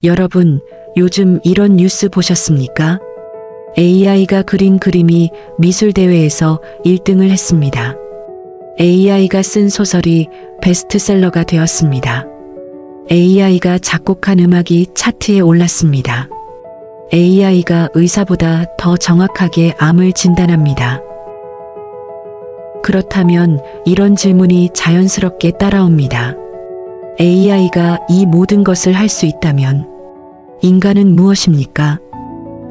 여러분, 요즘 이런 뉴스 보셨습니까? AI가 그린 그림이 미술대회에서 1등을 했습니다. AI가 쓴 소설이 베스트셀러가 되었습니다. AI가 작곡한 음악이 차트에 올랐습니다. AI가 의사보다 더 정확하게 암을 진단합니다. 그렇다면 이런 질문이 자연스럽게 따라옵니다. AI가 이 모든 것을 할 수 있다면 인간은 무엇입니까?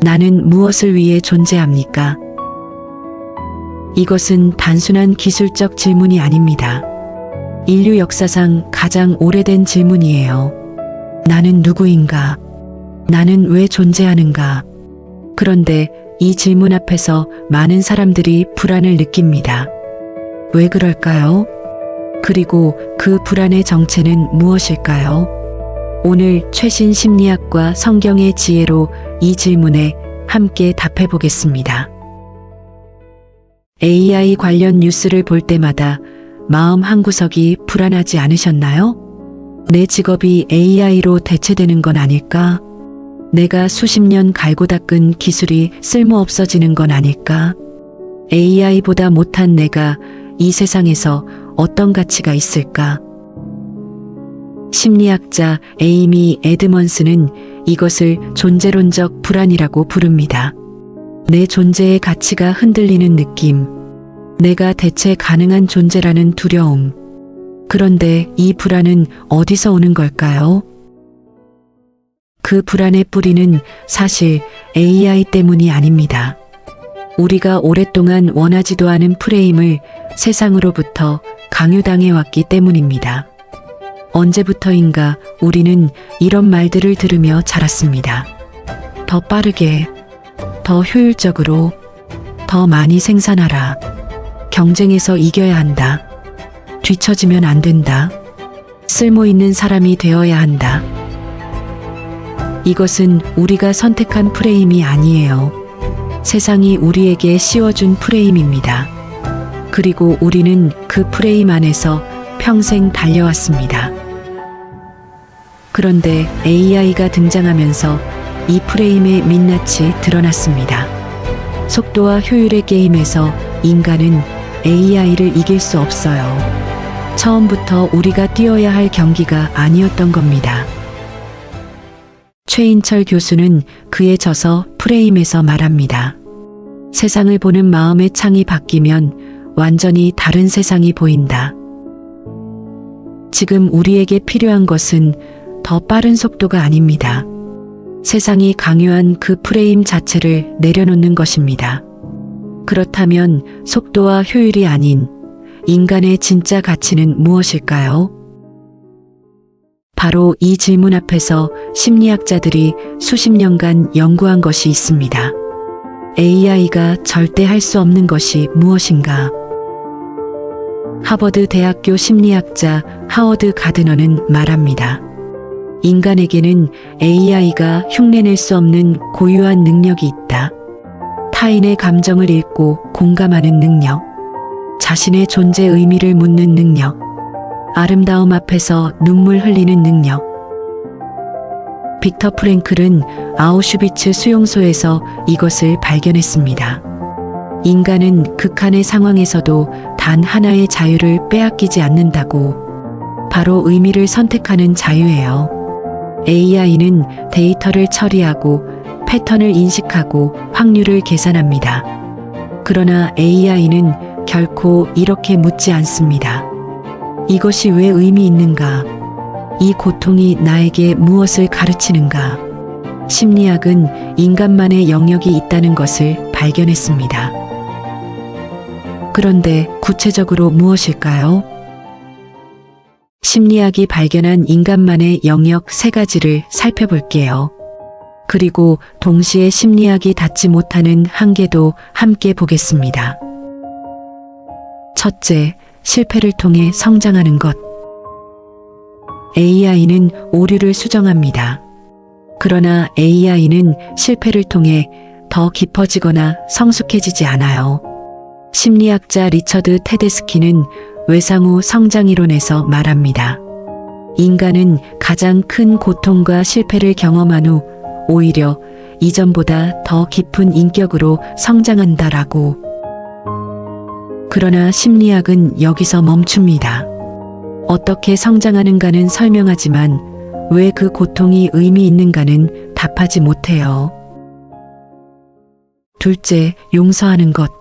나는 무엇을 위해 존재합니까? 이것은 단순한 기술적 질문이 아닙니다. 인류 역사상 가장 오래된 질문이에요. 나는 누구인가? 나는 왜 존재하는가? 그런데 이 질문 앞에서 많은 사람들이 불안을 느낍니다. 왜 그럴까요? 그리고 그 불안의 정체는 무엇일까요? 오늘 최신 심리학과 성경의 지혜로 이 질문에 함께 답해 보겠습니다. AI 관련 뉴스를 볼 때마다 마음 한구석이 불안하지 않으셨나요? 내 직업이 AI로 대체되는 건 아닐까? 내가 수십 년 갈고 닦은 기술이 쓸모없어지는 건 아닐까? AI보다 못한 내가 이 세상에서 어떤 가치가 있을까? 심리학자 에이미 에드먼스는 이것을 존재론적 불안이라고 부릅니다. 내 존재의 가치가 흔들리는 느낌, 내가 대체 가능한 존재라는 두려움. 그런데 이 불안은 어디서 오는 걸까요? 그 불안의 뿌리는 사실 AI 때문이 아닙니다. 우리가 오랫동안 원하지도 않은 프레임을 세상으로부터 강요당해왔기 때문입니다. 언제부터인가 우리는 이런 말들을 들으며 자랐습니다. 더 빠르게, 더 효율적으로, 더 많이 생산하라. 경쟁에서 이겨야 한다. 뒤처지면 안 된다. 쓸모 있는 사람이 되어야 한다. 이것은 우리가 선택한 프레임이 아니에요. 세상이 우리에게 씌워준 프레임입니다. 그리고 우리는 그 프레임 안에서 평생 달려왔습니다. 그런데 AI가 등장하면서 이 프레임의 민낯이 드러났습니다. 속도와 효율의 게임에서 인간은 AI를 이길 수 없어요. 처음부터 우리가 뛰어야 할 경기가 아니었던 겁니다. 최인철 교수는 그에 져서 프레임에서 말합니다. 세상을 보는 마음의 창이 바뀌면 완전히 다른 세상이 보인다. 지금 우리에게 필요한 것은 더 빠른 속도가 아닙니다. 세상이 강요한 그 프레임 자체를 내려놓는 것입니다. 그렇다면 속도와 효율이 아닌 인간의 진짜 가치는 무엇일까요? 바로 이 질문 앞에서 심리학자들이 수십 년간 연구한 것이 있습니다. AI가 절대 할 수 없는 것이 무엇인가? 하버드 대학교 심리학자 하워드 가드너는 말합니다. 인간에게는 AI가 흉내낼 수 없는 고유한 능력이 있다. 타인의 감정을 읽고 공감하는 능력, 자신의 존재 의미를 묻는 능력, 아름다움 앞에서 눈물 흘리는 능력. 빅터 프랭클은 아우슈비츠 수용소에서 이것을 발견했습니다. 인간은 극한의 상황에서도 단 하나의 자유를 빼앗기지 않는다고. 바로 의미를 선택하는 자유예요. AI는 데이터를 처리하고 패턴을 인식하고 확률을 계산합니다. 그러나 AI는 결코 이렇게 묻지 않습니다. 이것이 왜 의미 있는가? 이 고통이 나에게 무엇을 가르치는가? 심리학은 인간만의 영역이 있다는 것을 발견했습니다. 그런데 구체적으로 무엇일까요? 심리학이 발견한 인간만의 영역 3가지를 살펴볼게요. 그리고 동시에 심리학이 닿지 못하는 한계도 함께 보겠습니다. 첫째, 실패를 통해 성장하는 것. AI는 오류를 수정합니다. 그러나 AI는 실패를 통해 더 깊어지거나 성숙해지지 않아요. 심리학자 리처드 테데스키는 외상 후 성장 이론에서 말합니다. 인간은 가장 큰 고통과 실패를 경험한 후 오히려 이전보다 더 깊은 인격으로 성장한다라고. 그러나 심리학은 여기서 멈춥니다. 어떻게 성장하는가는 설명하지만 왜 그 고통이 의미 있는가는 답하지 못해요. 둘째, 용서하는 것.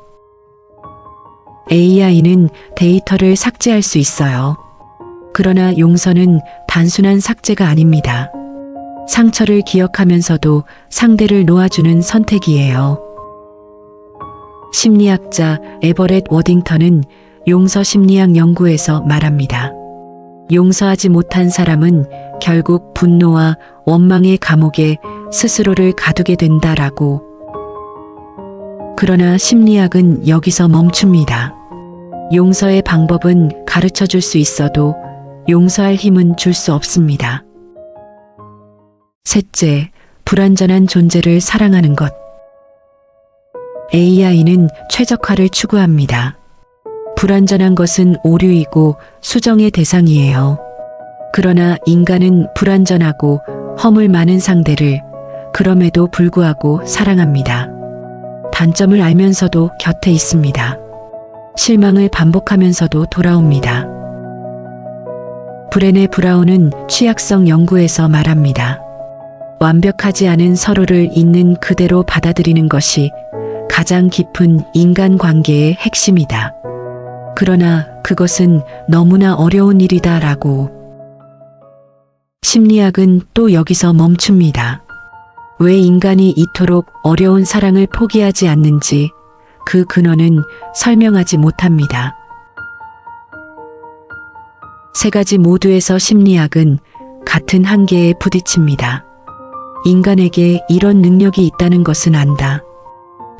AI는 데이터를 삭제할 수 있어요. 그러나 용서는 단순한 삭제가 아닙니다. 상처를 기억하면서도 상대를 놓아주는 선택이에요. 심리학자 에버렛 워딩턴은 용서 심리학 연구에서 말합니다. 용서하지 못한 사람은 결국 분노와 원망의 감옥에 스스로를 가두게 된다라고. 그러나 심리학은 여기서 멈춥니다. 용서의 방법은 가르쳐 줄 수 있어도 용서할 힘은 줄 수 없습니다. 셋째, 불완전한 존재를 사랑하는 것. AI는 최적화를 추구합니다. 불완전한 것은 오류이고 수정의 대상이에요. 그러나 인간은 불완전하고 허물 많은 상대를 그럼에도 불구하고 사랑합니다. 단점을 알면서도 곁에 있습니다. 실망을 반복하면서도 돌아옵니다. 브레네 브라운은 취약성 연구에서 말합니다. 완벽하지 않은 서로를 있는 그대로 받아들이는 것이 가장 깊은 인간관계의 핵심이다. 그러나 그것은 너무나 어려운 일이다라고. 심리학은 또 여기서 멈춥니다. 왜 인간이 이토록 어려운 사랑을 포기하지 않는지 그 근원은 설명하지 못합니다. 세 가지 모두에서 심리학은 같은 한계에 부딪힙니다. 인간에게 이런 능력이 있다는 것은 안다.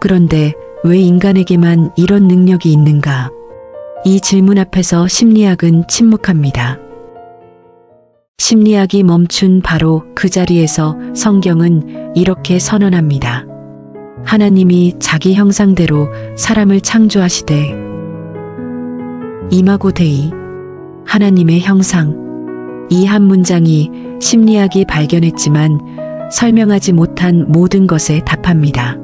그런데 왜 인간에게만 이런 능력이 있는가? 이 질문 앞에서 심리학은 침묵합니다. 심리학이 멈춘 바로 그 자리에서 성경은 이렇게 선언합니다. 하나님이 자기 형상대로 사람을 창조하시되 이마고 데이 하나님의 형상. 이 한 문장이 심리학이 발견했지만 설명하지 못한 모든 것에 답합니다.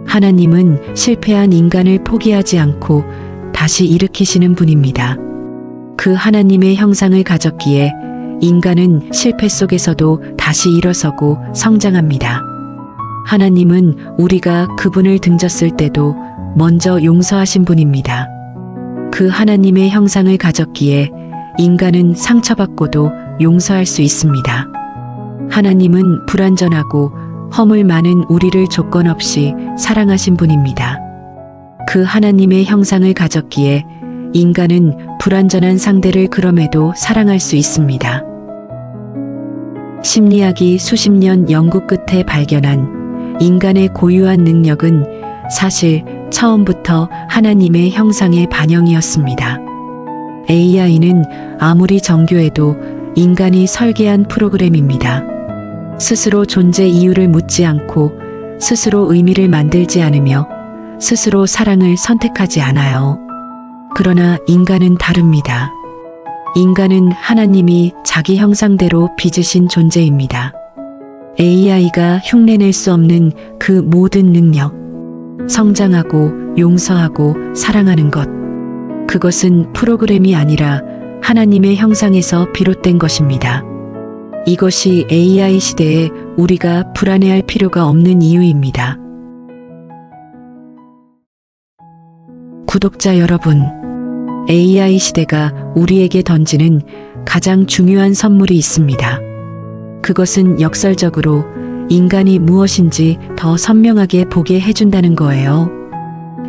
하나님은 실패한 인간을 포기하지 않고 다시 일으키시는 분입니다. 그 하나님의 형상을 가졌기에 인간은 실패 속에서도 다시 일어서고 성장합니다. 하나님은 우리가 그분을 등졌을 때도 먼저 용서하신 분입니다. 그 하나님의 형상을 가졌기에 인간은 상처받고도 용서할 수 있습니다. 하나님은 불완전하고 허물 많은 우리를 조건 없이 사랑하신 분입니다. 그 하나님의 형상을 가졌기에 인간은 불완전한 상대를 그럼에도 사랑할 수 있습니다. 심리학이 수십 년 연구 끝에 발견한 인간의 고유한 능력은 사실 처음부터 하나님의 형상의 반영이었습니다. AI는 아무리 정교해도 인간이 설계한 프로그램입니다. 스스로 존재 이유를 묻지 않고 스스로 의미를 만들지 않으며 스스로 사랑을 선택하지 않아요. 그러나 인간은 다릅니다. 인간은 하나님이 자기 형상대로 빚으신 존재입니다. AI가 흉내낼 수 없는 그 모든 능력, 성장하고 용서하고 사랑하는 것, 그것은 프로그램이 아니라 하나님의 형상에서 비롯된 것입니다. 이것이 AI 시대에 우리가 불안해할 필요가 없는 이유입니다. 구독자 여러분, AI 시대가 우리에게 던지는 가장 중요한 선물이 있습니다. 그것은 역설적으로 인간이 무엇인지 더 선명하게 보게 해준다는 거예요.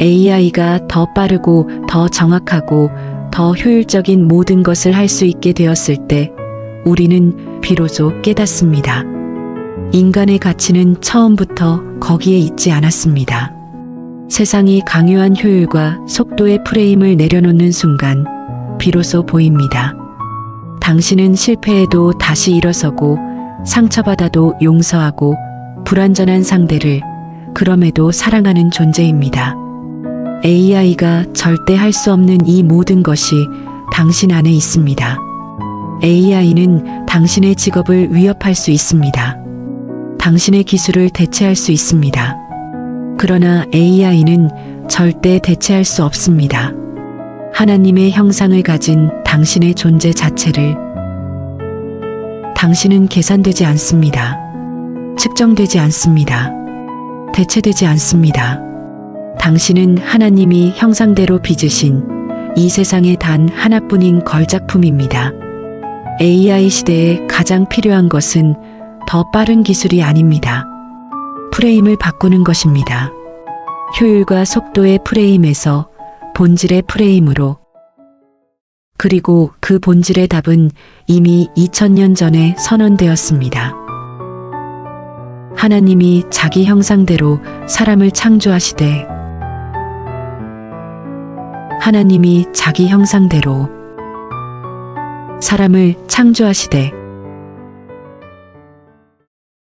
AI가 더 빠르고 더 정확하고 더 효율적인 모든 것을 할 수 있게 되었을 때 우리는 비로소 깨닫습니다. 인간의 가치는 처음부터 거기에 있지 않았습니다. 세상이 강요한 효율과 속도의 프레임을 내려놓는 순간 비로소 보입니다. 당신은 실패해도 다시 일어서고 상처받아도 용서하고 불완전한 상대를 그럼에도 사랑하는 존재입니다. AI가 절대 할 수 없는 이 모든 것이 당신 안에 있습니다. AI는 당신의 직업을 위협할 수 있습니다. 당신의 기술을 대체할 수 있습니다. 그러나 AI는 절대 대체할 수 없습니다. 하나님의 형상을 가진 당신의 존재 자체를 당신은 계산되지 않습니다. 측정되지 않습니다. 대체되지 않습니다. 당신은 하나님이 형상대로 빚으신 이 세상에 단 하나뿐인 걸작품입니다. AI 시대에 가장 필요한 것은 더 빠른 기술이 아닙니다. 프레임을 바꾸는 것입니다. 효율과 속도의 프레임에서 본질의 프레임으로. 그리고 그 본질의 답은 이미 2000년 전에 선언되었습니다. 하나님이 자기 형상대로 사람을 창조하시되 하나님이 자기 형상대로 사람을 창조하시되